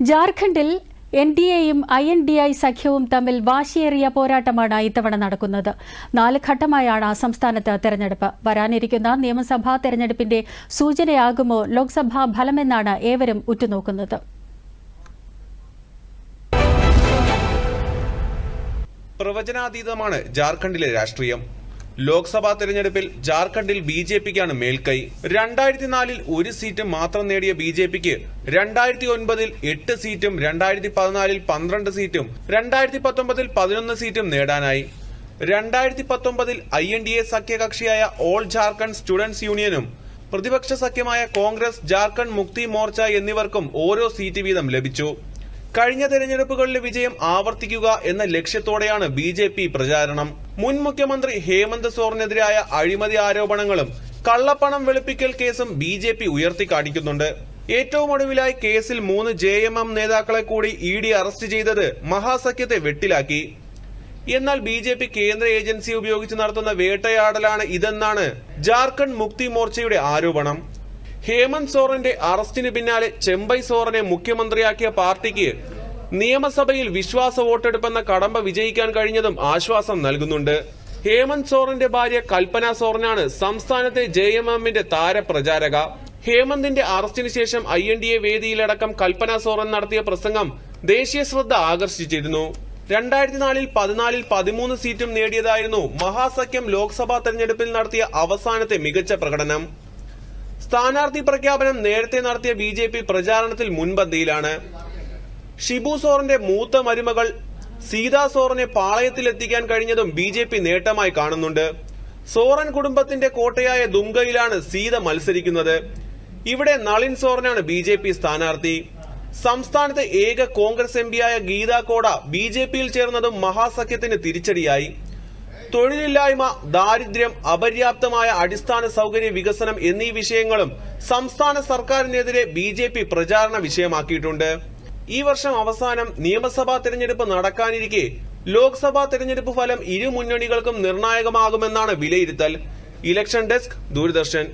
ജാർഖണ്ഡിൽ എൻഡിഎയും INDI സഖ്യവും തമ്മിൽ വാശിയേറിയ പോരാട്ടമാണ് ഇത്തവണ നടക്കുന്നത്. 4 ഘട്ടമായാണ് സംസ്ഥാനത്ത് തെരഞ്ഞെടുപ്പ്. വരാനിരിക്കുന്ന നിയമസഭാ തെരഞ്ഞെടുപ്പിന്റെ സൂചനയാകുമോ ലോക്സഭാ ഫലമെന്നാണ് ഏവരും ഉറ്റുനോക്കുന്നത്. പ്രവചനാതീതമാണ് ജാർഖണ്ഡിലെ രാഷ്ട്രീയം. ലോക്സഭാ തെരഞ്ഞെടുപ്പിൽ ജാർഖണ്ഡിൽ BJPക്കാണ് മേൽക്കൈ. 2004-ൽ 1 സീറ്റ് മാത്രം നേടിയ BJPക്ക് 2009-ൽ 8 സീറ്റും 2014-ൽ 12 സീറ്റും 2019-ൽ 11 സീറ്റും നേടാനായി. 2019-ൽ INDA സഖ്യകക്ഷിയായ ഓൾ ജാർഖണ്ഡ് സ്റ്റുഡൻസ് യൂണിയനും പ്രതിപക്ഷ സഖ്യമായ കോൺഗ്രസ് ജാർഖണ്ഡ് മുക്തി മോർച്ച എന്നിവർക്കും ഓരോ സീറ്റ് വീതം ലഭിച്ചു. കഴിഞ്ഞ തെരഞ്ഞെടുപ്പുകളിലെ വിജയം ആവർത്തിക്കുക എന്ന ലക്ഷ്യത്തോടെയാണ് BJP പ്രചാരണം. മുൻ മുഖ്യമന്ത്രി ഹേമന്ത് സോറനെതിരായ അഴിമതി ആരോപണങ്ങളും കള്ളപ്പണം വെളുപ്പിക്കൽ കേസും BJP ഉയർത്തിക്കാണിക്കുന്നുണ്ട്. ഏറ്റവും ഒടുവിലായി കേസിൽ 3 JMM നേതാക്കളെ കൂടി ED അറസ്റ്റ് ചെയ്തത് മഹാസഖ്യത്തെ വെട്ടിലാക്കി. എന്നാൽ BJP കേന്ദ്ര ഏജൻസി ഉപയോഗിച്ച് നടത്തുന്ന വേട്ടയാടലാണ് ഇതെന്നാണ് ജാർഖണ്ഡ് മുക്തി മോർച്ചയുടെ ആരോപണം. ഹേമന്ത് സോറന്റെ അറസ്റ്റിന് പിന്നാലെ ചെമ്പൈ സോറനെ മുഖ്യമന്ത്രിയാക്കിയ പാർട്ടിക്ക് നിയമസഭയിൽ വിശ്വാസ വോട്ടെടുപ്പെന്ന കടമ്പ വിജയിക്കാൻ കഴിഞ്ഞതും ആശ്വാസം നൽകുന്നുണ്ട്. ഹേമന്ത് സോറന്റെ ഭാര്യ കൽപ്പന സോറനാണ് സംസ്ഥാനത്തെ JMMന്റെ താരപ്രചാരക. ഹേമന്തിന്റെ അറസ്റ്റിന് ശേഷം INDA വേദിയിലടക്കം കൽപ്പന സോറൻ നടത്തിയ പ്രസംഗം ദേശീയ ശ്രദ്ധ ആകർഷിച്ചിരുന്നു. 2004-ൽ 14-ൽ 13 സീറ്റും നേടിയതായിരുന്നു മഹാസഖ്യം ലോക്സഭാ തെരഞ്ഞെടുപ്പിൽ നടത്തിയ അവസാനത്തെ മികച്ച പ്രകടനം. സ്ഥാനാർത്ഥി പ്രഖ്യാപനം നേരത്തെ നടത്തിയ BJP പ്രചാരണത്തിൽ മുൻപന്തിയിലാണ്. ഷിബു സോറന്റെ മൂത്ത മരുമകൾ സീതാ സോറനെ പാളയത്തിലെത്തിക്കാൻ കഴിഞ്ഞതും BJP നേട്ടമായി കാണുന്നുണ്ട്. സോറൻ കുടുംബത്തിന്റെ കോട്ടയായ ദുംഗയിലാണ് സീത മത്സരിക്കുന്നത്. ഇവിടെ നളിൻ സോറനാണ് BJP സ്ഥാനാർത്ഥി. സംസ്ഥാനത്തെ ഏക കോൺഗ്രസ് MPയായ ഗീതാ കോട BJPയിൽ ചേർന്നതും മഹാസഖ്യത്തിന് തിരിച്ചടിയായി. തൊഴിലില്ലായ്മ, ദാരിദ്ര്യം, അപര്യാപ്തമായ അടിസ്ഥാന സൗകര്യ വികസനം എന്നീ വിഷയങ്ങളും സംസ്ഥാന സർക്കാരിനെതിരെ BJP പ്രചാരണ വിഷയമാക്കിയിട്ടുണ്ട്. ഈ വർഷം അവസാനം നിയമസഭാ തെരഞ്ഞെടുപ്പ് നടക്കാനിരിക്കെ ലോക്സഭാ തെരഞ്ഞെടുപ്പ് ഫലം ഇരു മുന്നണികൾക്കും നിർണായകമാകുമെന്നാണ് വിലയിരുത്തൽ. Election desk, Doordarshan.